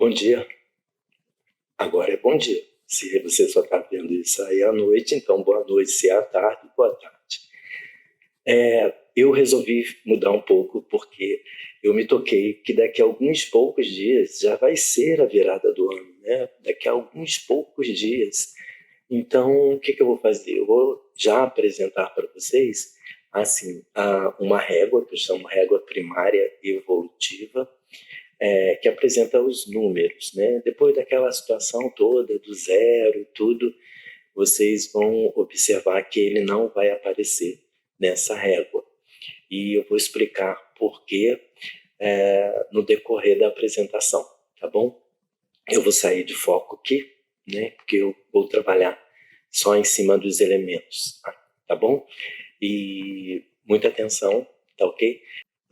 Bom dia. Agora é bom dia. Se você só está vendo isso aí à noite, então boa noite. Se é à tarde, boa tarde. Eu resolvi mudar um pouco porque eu me toquei que daqui a alguns poucos dias já vai ser a virada do ano, né? Daqui a alguns poucos dias. Então, o que eu vou fazer? Eu vou já apresentar para vocês assim, uma régua, que eu chamo régua primária evolutiva, que apresenta os números, né? Depois daquela situação toda do zero e tudo, vocês vão observar que ele não vai aparecer nessa régua. E eu vou explicar por quê no decorrer da apresentação, tá bom? Eu vou sair de foco aqui, né? Porque eu vou trabalhar só em cima dos elementos, tá bom? E muita atenção, tá ok?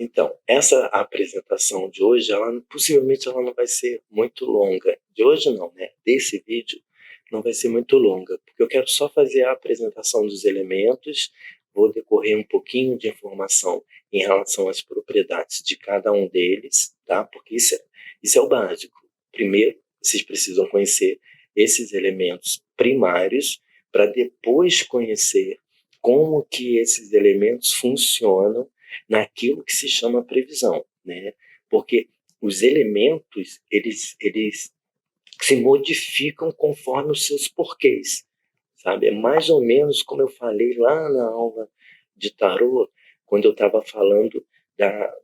Então, essa apresentação de hoje, possivelmente ela não vai ser muito longa. De hoje não, né? Desse vídeo não vai ser muito longa, porque eu quero só fazer a apresentação dos elementos, vou decorrer um pouquinho de informação em relação às propriedades de cada um deles, tá? Porque isso é o básico. Primeiro, vocês precisam conhecer esses elementos primários para depois conhecer como que esses elementos funcionam naquilo que se chama previsão, né? Porque os elementos, eles se modificam conforme os seus porquês, sabe? É mais ou menos como eu falei lá na aula de tarô, quando eu estava falando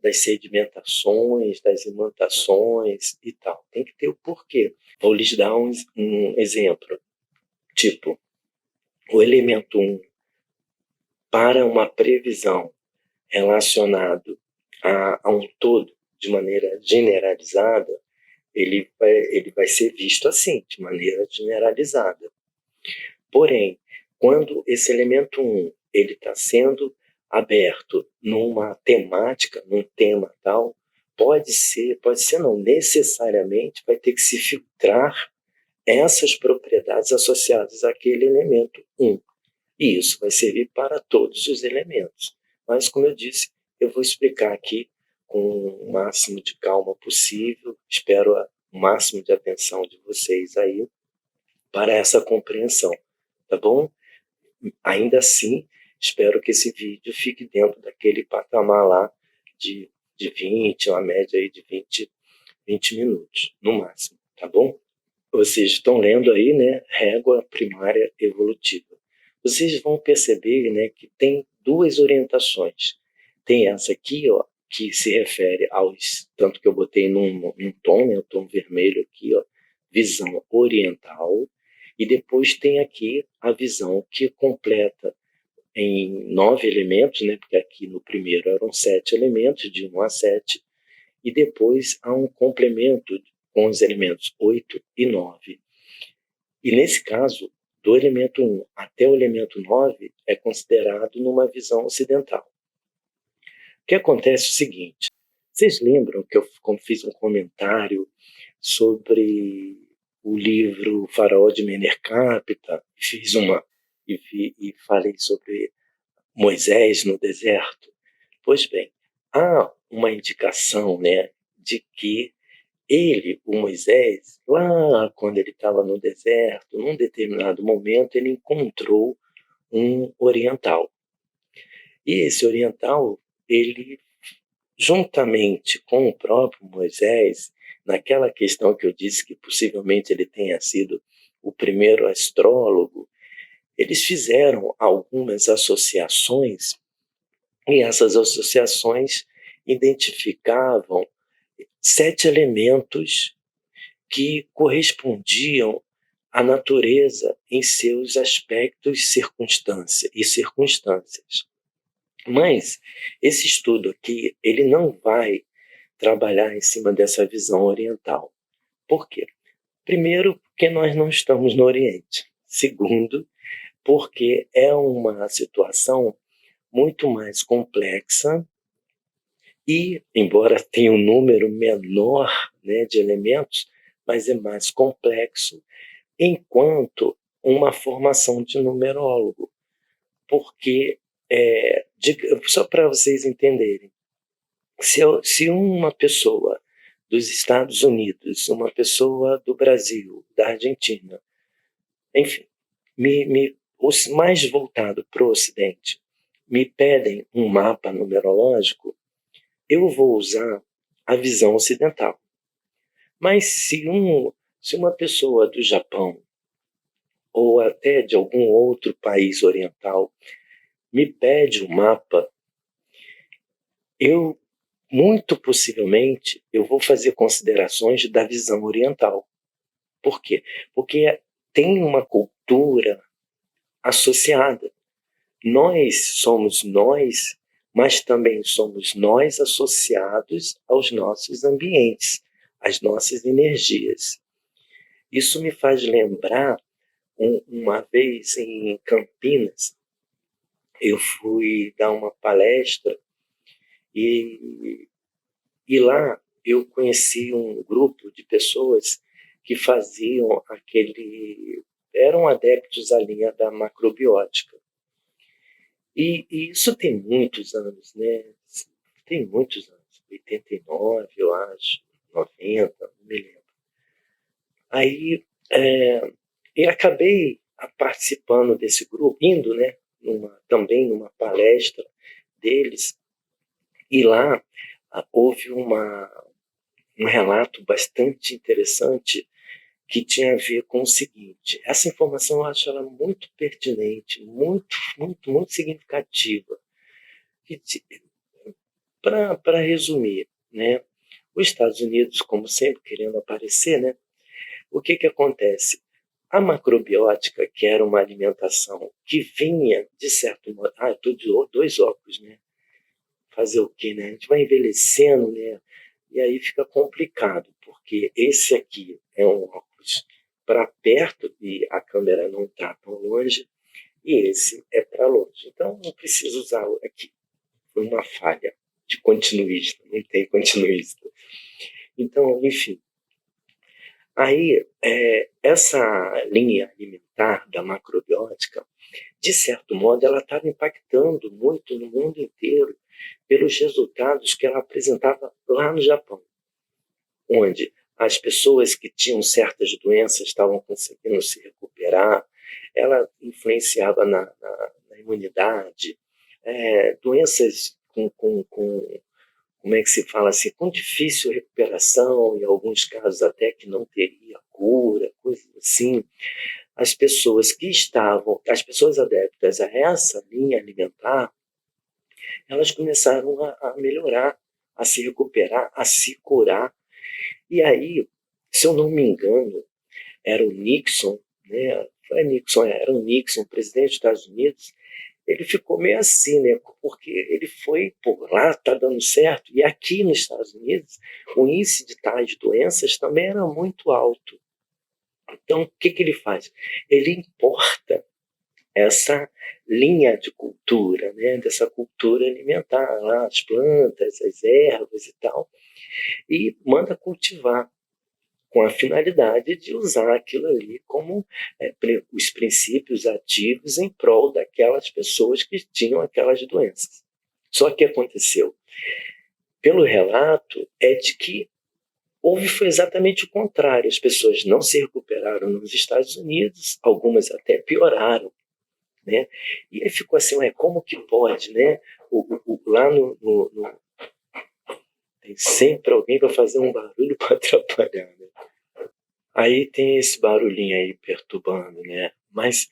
das sedimentações, das imantações e tal. Tem que ter o porquê. Vou lhes dar um exemplo. Tipo, o elemento 1, para uma previsão relacionado a um todo de maneira generalizada, ele vai ser visto assim, de maneira generalizada. Porém, quando esse elemento 1 ele está sendo aberto numa temática, num tema tal, pode ser não, necessariamente vai ter que se filtrar essas propriedades associadas àquele elemento 1. E isso vai servir para todos os elementos. Mas, como eu disse, eu vou explicar aqui com o máximo de calma possível. Espero o máximo de atenção de vocês aí para essa compreensão, tá bom? Ainda assim, espero que esse vídeo fique dentro daquele patamar lá de 20, uma média aí de 20 minutos, no máximo, tá bom? Vocês estão lendo aí, né? Régua primária evolutiva. Vocês vão perceber, né, que tem duas orientações. Tem essa aqui, ó, que se refere aos, tanto que eu botei num tom, né, o tom vermelho aqui, ó, visão oriental, e depois tem aqui a visão que completa em 9 elementos, né, porque aqui no primeiro eram 7 elementos, de 1 a 7, e depois há um complemento com os elementos 8 e 9. E nesse caso, do elemento 1 até o elemento 9 é considerado numa visão ocidental. O que acontece é o seguinte, vocês lembram que eu fiz um comentário sobre o livro Faraó de Menercápita, e falei sobre Moisés no deserto? Pois bem, há uma indicação, né, de que ele, o Moisés, lá quando ele estava no deserto, num determinado momento, ele encontrou um oriental. E esse oriental, ele, juntamente com o próprio Moisés, naquela questão que eu disse que possivelmente ele tenha sido o primeiro astrólogo, eles fizeram algumas associações, e essas associações identificavam 7 elementos que correspondiam à natureza em seus aspectos e circunstâncias. Mas esse estudo aqui, ele não vai trabalhar em cima dessa visão oriental. Por quê? Primeiro, porque nós não estamos no Oriente. Segundo, porque é uma situação muito mais complexa e, embora tenha um número menor, né, de elementos, mas é mais complexo, enquanto uma formação de numerólogo. Porque, só para vocês entenderem, se uma pessoa dos Estados Unidos, uma pessoa do Brasil, da Argentina, enfim, os mais voltados para o Ocidente, me pedem um mapa numerológico, eu vou usar a visão ocidental. Mas se uma pessoa do Japão ou até de algum outro país oriental me pede um mapa, eu muito possivelmente eu vou fazer considerações da visão oriental. Por quê? Porque tem uma cultura associada. Nós somos nós, mas também somos nós associados aos nossos ambientes, às nossas energias. Isso me faz lembrar, uma vez em Campinas, eu fui dar uma palestra e lá eu conheci um grupo de pessoas que faziam eram adeptos à linha da macrobiótica. E isso tem muitos anos, né? Tem muitos anos, 89, eu acho, 90, não me lembro. Aí eu acabei participando desse grupo, indo, né, também numa palestra deles, e lá houve um relato bastante interessante que tinha a ver com o seguinte: essa informação eu acho ela muito pertinente, muito, muito, muito significativa. Para resumir, né, os Estados Unidos, como sempre, querendo aparecer, né, o que acontece? A macrobiótica, que era uma alimentação que vinha, de certo modo... eu estou de dois óculos, né? Fazer o quê, né? A gente vai envelhecendo, né? E aí fica complicado, porque esse aqui é um óculos para perto e a câmera não está tão longe, e esse é para longe. Então, não preciso usar aqui. Foi uma falha de continuista, não tem continuista. Então, enfim. Aí, essa linha alimentar da macrobiótica, de certo modo, ela estava impactando muito no mundo inteiro pelos resultados que ela apresentava lá no Japão, onde as pessoas que tinham certas doenças estavam conseguindo se recuperar, ela influenciava na imunidade, doenças como é que se fala assim, com difícil recuperação, em alguns casos até que não teria cura, coisas assim. As pessoas adeptas a essa linha alimentar, elas começaram a melhorar, a se recuperar, a se curar. E aí, se eu não me engano, era o Nixon, né? Era o Nixon, presidente dos Estados Unidos. Ele ficou meio assim, né? Porque ele foi, por lá está dando certo. E aqui nos Estados Unidos, o índice de tais doenças também era muito alto. Então, o que ele faz? Ele importa essa linha de cultura, né? Dessa cultura alimentar, lá, as plantas, as ervas e tal, e manda cultivar com a finalidade de usar aquilo ali como os princípios ativos em prol daquelas pessoas que tinham aquelas doenças. Só que aconteceu, pelo relato, é de que foi exatamente o contrário. As pessoas não se recuperaram nos Estados Unidos, algumas até pioraram, né? E aí ficou assim, como que pode, né? Lá tem sempre alguém para fazer um barulho para atrapalhar, né? Aí tem esse barulhinho aí perturbando, né? Mas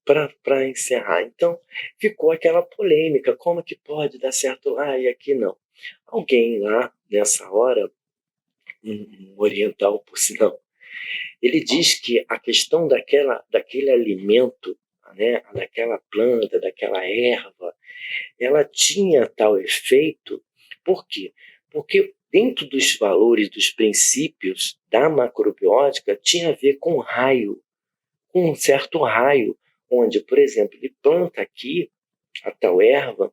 para encerrar, então ficou aquela polêmica, como que pode dar certo lá e aqui não? Alguém lá, nessa hora, um oriental por sinal, ele diz que a questão daquele alimento, né, daquela planta, daquela erva, ela tinha tal efeito, por quê? Porque dentro dos valores, dos princípios da macrobiótica, tinha a ver com raio, com um certo raio, onde, por exemplo, ele planta aqui a tal erva,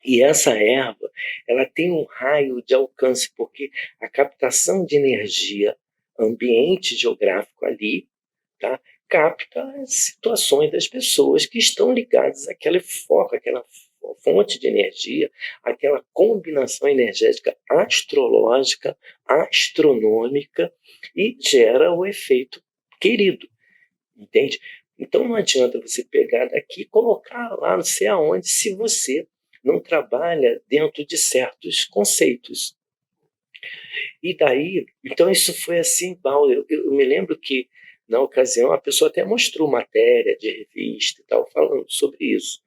e essa erva ela tem um raio de alcance, porque a captação de energia, ambiente geográfico ali, tá, capta as situações das pessoas que estão ligadas àquele foco, àquela fonte de energia, aquela combinação energética astrológica, astronômica, e gera o efeito querido, entende? Então não adianta você pegar daqui e colocar lá não sei aonde, se você não trabalha dentro de certos conceitos. E daí, então isso foi assim, eu me lembro que na ocasião a pessoa até mostrou matéria de revista e tal, falando sobre isso.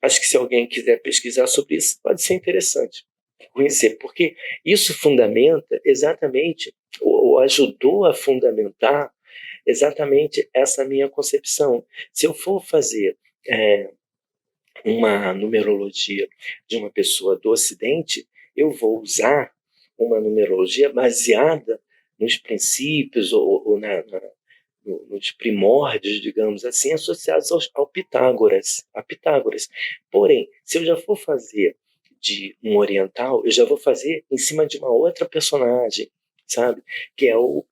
Acho que se alguém quiser pesquisar sobre isso, pode ser interessante conhecer, porque isso fundamenta exatamente, ou ajudou a fundamentar exatamente essa minha concepção. Se eu for fazer uma numerologia de uma pessoa do Ocidente, eu vou usar uma numerologia baseada nos princípios ou nos primórdios, digamos assim, associados ao Pitágoras, a Pitágoras. Porém, se eu já for fazer de um oriental, eu já vou fazer em cima de uma outra personagem, sabe? Que é o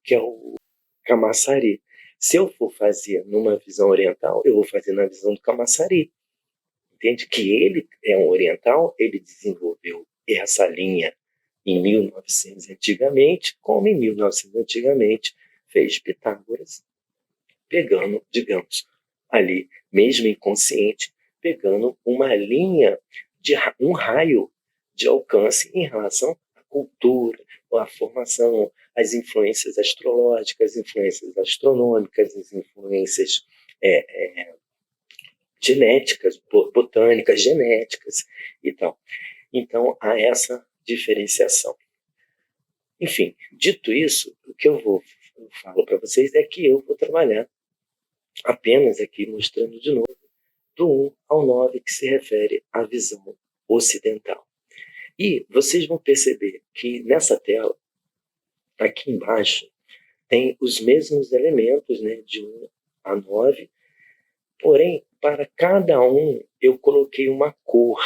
Camaçari. Se eu for fazer numa visão oriental, eu vou fazer na visão do Camaçari. Entende? Que ele é um oriental, ele desenvolveu essa linha em 1900 antigamente, como em 1900 antigamente fez Pitágoras, pegando, digamos, ali, mesmo inconsciente, pegando uma linha, um raio de alcance em relação à cultura, à formação, às influências astrológicas, às influências astronômicas, às influências genéticas, botânicas, genéticas e tal. Então, há essa diferenciação. Enfim, dito isso, o que eu falo para vocês é que eu vou trabalhar apenas aqui mostrando de novo do 1 ao 9, que se refere à visão ocidental. E vocês vão perceber que nessa tela, aqui embaixo, tem os mesmos elementos, né, de 1 a 9, porém, para cada um eu coloquei uma cor.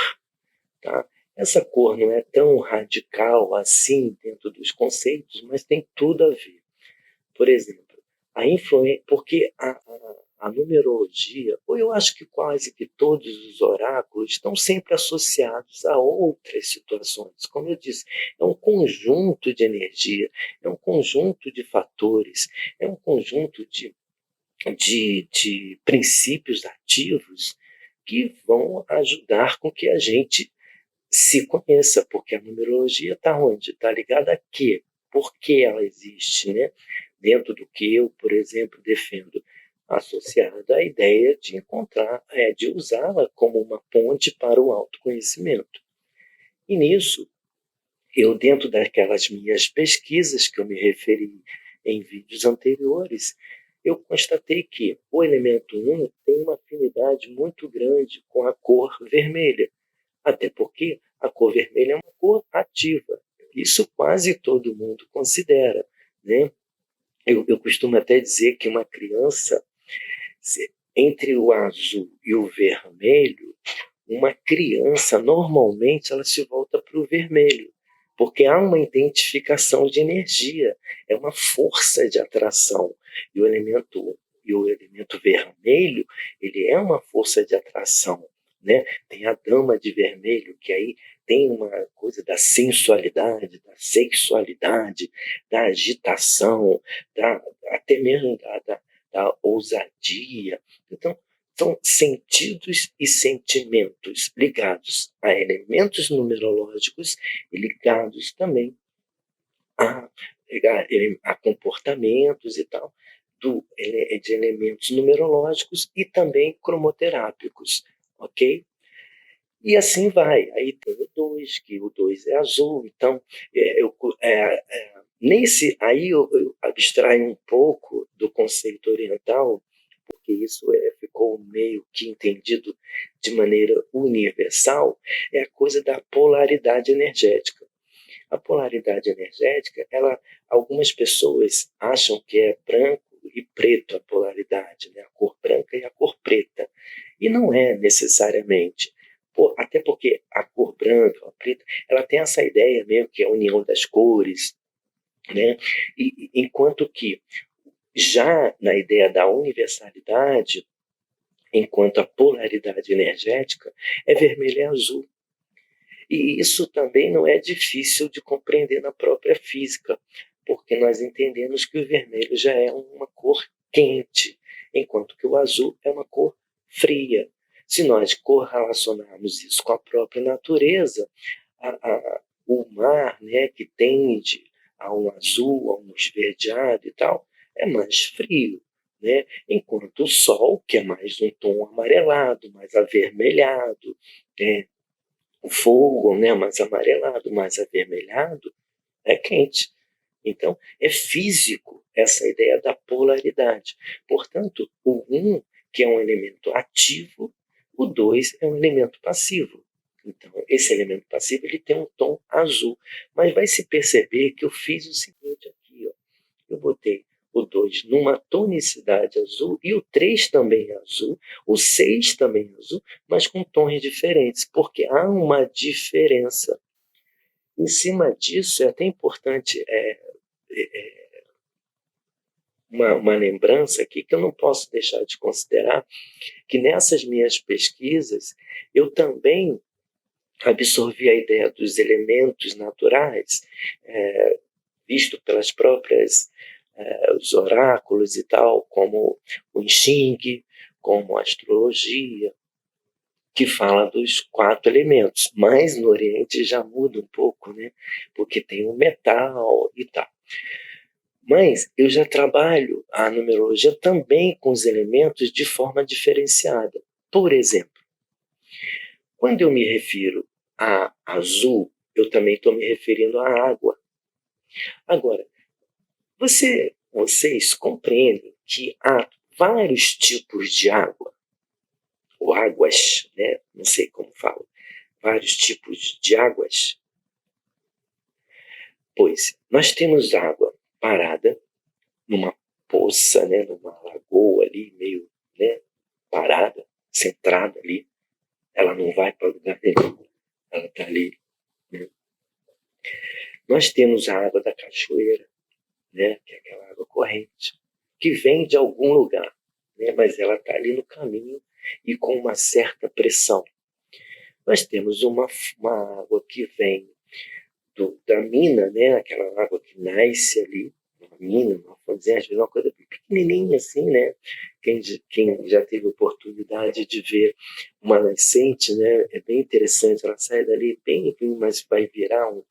Tá? Essa cor não é tão radical assim dentro dos conceitos, mas tem tudo a ver. Por exemplo, a influência, porque a numerologia, ou eu acho que quase que todos os oráculos estão sempre associados a outras situações. Como eu disse, é um conjunto de energia, é um conjunto de fatores, é um conjunto de princípios ativos que vão ajudar com que a gente se conheça, porque a numerologia está onde? Está ligada a quê? Por que ela existe, né? Dentro do que eu, por exemplo, defendo, associado à ideia de encontrar, de usá-la como uma ponte para o autoconhecimento. E nisso, eu, dentro daquelas minhas pesquisas que eu me referi em vídeos anteriores, eu constatei que o elemento 1 tem uma afinidade muito grande com a cor vermelha, até porque a cor vermelha é uma cor ativa. Isso quase todo mundo considera, né? Eu costumo até dizer que uma criança, entre o azul e o vermelho, uma criança, normalmente, ela se volta para o vermelho, porque há uma identificação de energia, é uma força de atração. E o elemento vermelho, ele é uma força de atração, né? Tem a dama de vermelho, que aí tem uma coisa da sensualidade, da sexualidade, da agitação, até mesmo da ousadia. Então, são sentidos e sentimentos ligados a elementos numerológicos e ligados também a, a comportamentos e tal, de elementos numerológicos e também cromoterápicos, ok? E assim vai. Aí tem o 2, que o 2 é azul. Então, aí eu abstraio um pouco do conceito oriental, porque isso ficou meio que entendido de maneira universal, é a coisa da polaridade energética. A polaridade energética, algumas pessoas acham que é branco e preto a polaridade, né? A cor branca e a cor preta. E não é necessariamente. Até porque a cor branca, a preta, ela tem essa ideia meio que é a união das cores, né? Enquanto que já na ideia da universalidade, enquanto a polaridade energética é vermelho e azul. E isso também não é difícil de compreender na própria física, porque nós entendemos que o vermelho já é uma cor quente, enquanto que o azul é uma cor fria. Se nós correlacionarmos isso com a própria natureza, o mar, né, que tende a um azul, a um esverdeado e tal, é mais frio. Né? Enquanto o sol, que é mais um tom amarelado, mais avermelhado, né? O fogo, né, mais amarelado, mais avermelhado, é quente. Então, é físico essa ideia da polaridade. Portanto, o 1, que é um elemento ativo, o 2 é um elemento passivo. Então, esse elemento passivo ele tem um tom azul. Mas vai se perceber que eu fiz o seguinte aqui, ó. Eu botei o 2 numa tonicidade azul e o 3 também é azul, o 6 também é azul, mas com tons diferentes, porque há uma diferença. Em cima disso, é até importante uma lembrança aqui que eu não posso deixar de considerar, que nessas minhas pesquisas eu também absorvi a ideia dos elementos naturais, visto pelas próprias os oráculos e tal, como o I Ching, como a astrologia, que fala dos 4 elementos. Mas no Oriente já muda um pouco, né? Porque tem o metal e tal. Mas eu já trabalho a numerologia também com os elementos de forma diferenciada. Por exemplo, quando eu me refiro a azul, eu também estou me referindo à água. Agora, vocês compreendem que há vários tipos de água, ou águas, né? Não sei como falo, vários tipos de águas. Pois, nós temos água parada numa poça, né? Numa lagoa ali, meio, né? Parada, centrada ali. Ela não vai para lugar nenhum, ela está ali. Né? Nós temos a água da cachoeira, né? Que é aquela água corrente, que vem de algum lugar, né? Mas ela está ali no caminho e com uma certa pressão. Nós temos uma água que vem da mina, né? Aquela água que nasce ali, uma mina, uma fontezinha, às vezes uma coisa pequenininha assim, né? Quem já teve oportunidade de ver uma nascente, né? É bem interessante, ela sai dali bem, mas vai virar um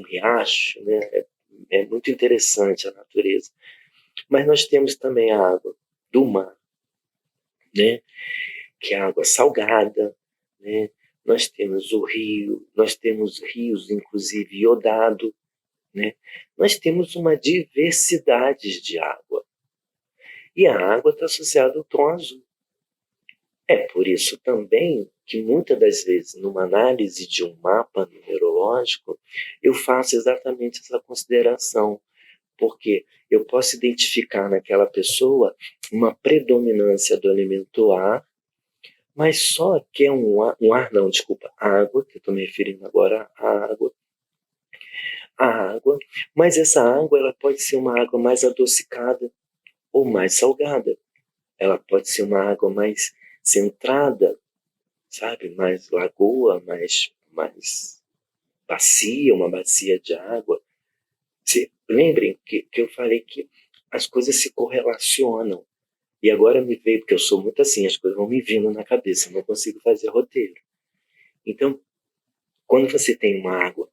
riacho, né? É muito interessante a natureza. Mas nós temos também a água do mar, né? Que é água salgada, né? Nós temos o rio, nós temos rios, inclusive iodado, né? Nós temos uma diversidade de água. E a água está associada ao tom azul. É por isso também que muitas das vezes, numa análise de um mapa numerológico, eu faço exatamente essa consideração, porque eu posso identificar naquela pessoa uma predominância do elemento ar, mas só que é não, desculpa, água, que eu estou me referindo agora à água, mas essa água ela pode ser uma água mais adocicada ou mais salgada. Ela pode ser uma água mais centrada, sabe? Mais lagoa, mais bacia, uma bacia de água. Lembrem que eu falei que as coisas se correlacionam. E agora me veio, porque eu sou muito assim, as coisas vão me vindo na cabeça, eu não consigo fazer roteiro. Então, quando você tem uma água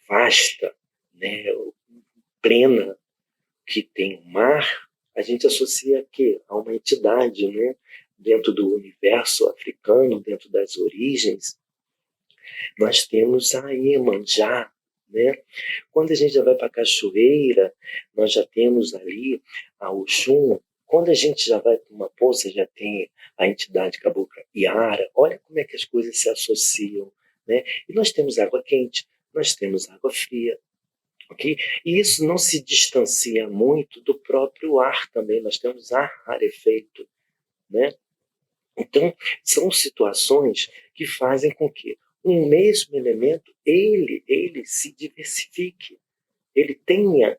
vasta, né, plena, que tem o mar, a gente associa aqui a uma entidade, né, dentro do universo africano, dentro das origens. Nós temos a Iemanjá, né? Quando a gente já vai para a cachoeira, nós já temos ali a Oxum. Quando a gente já vai para uma poça, já tem a entidade cabocla Iara. Olha como é que as coisas se associam, né? E nós temos água quente, nós temos água fria, ok? E isso não se distancia muito do próprio ar também. Nós temos ar rarefeito, né? Então, são situações que fazem com que um mesmo elemento ele se diversifique, ele tenha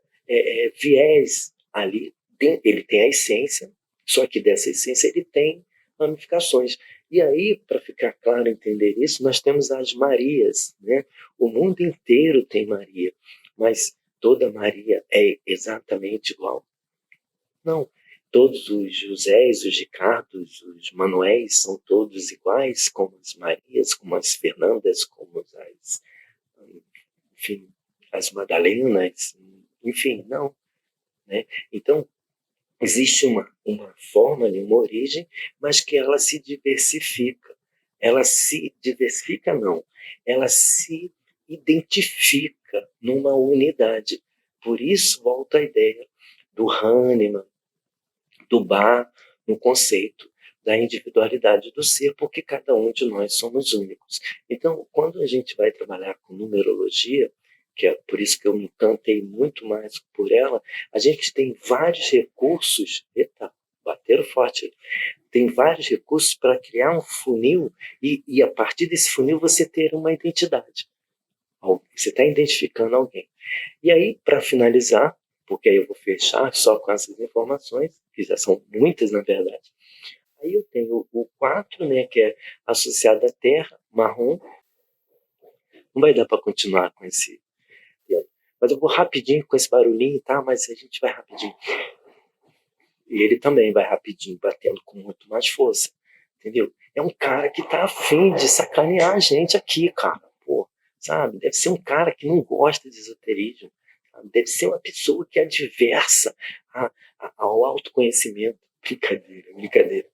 viés ali, ele tem a essência, só que dessa essência ele tem ramificações. E aí, para ficar claro entender isso, nós temos as Marias, né? O mundo inteiro tem Maria, mas toda Maria é exatamente igual? Não. Todos os Josés, os Ricardos, os Manuéis são todos iguais, como as Marias, como as Fernandas, como as, enfim, as Madalenas, enfim, não, né? Então, existe uma forma ali, uma origem, mas que ela se diversifica. Ela se diversifica, não. Ela se identifica numa unidade. Por isso, volta a ideia do Hahnemann, do Bach, no conceito da individualidade do ser, porque cada um de nós somos únicos. Então, quando a gente vai trabalhar com numerologia, que é por isso que eu me encantei muito mais por ela, a gente tem vários recursos, eita, bateram forte, tem vários recursos para criar um funil e a partir desse funil você ter uma identidade. Você está identificando alguém. E aí, para finalizar, porque aí eu vou fechar só com essas informações, que já são muitas na verdade. Aí eu tenho o 4, né, que é associado à Terra, marrom. Não vai dar para continuar com esse. Mas eu vou rapidinho com esse barulhinho, tá? Mas a gente vai rapidinho. E ele também vai rapidinho, batendo com muito mais força. Entendeu? É um cara que tá afim de sacanear a gente aqui, cara. Pô, sabe? Deve ser um cara que não gosta de esoterismo. Sabe? Deve ser uma pessoa que é adversa ao autoconhecimento. Brincadeira, brincadeira.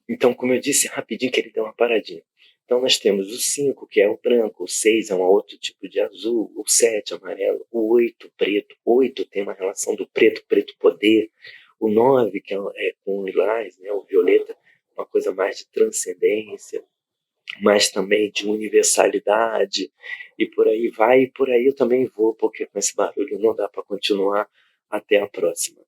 Então, como eu disse, rapidinho que ele deu uma paradinha. Então, nós temos o 5, que é o branco, o 6 é um outro tipo de azul, o 7 amarelo, o 8 preto. 8 tem uma relação do preto, preto poder. O 9 que é com o lilás, né, o violeta, uma coisa mais de transcendência, mas também de universalidade, e por aí vai, e por aí eu também vou, porque com esse barulho não dá para continuar. Até a próxima.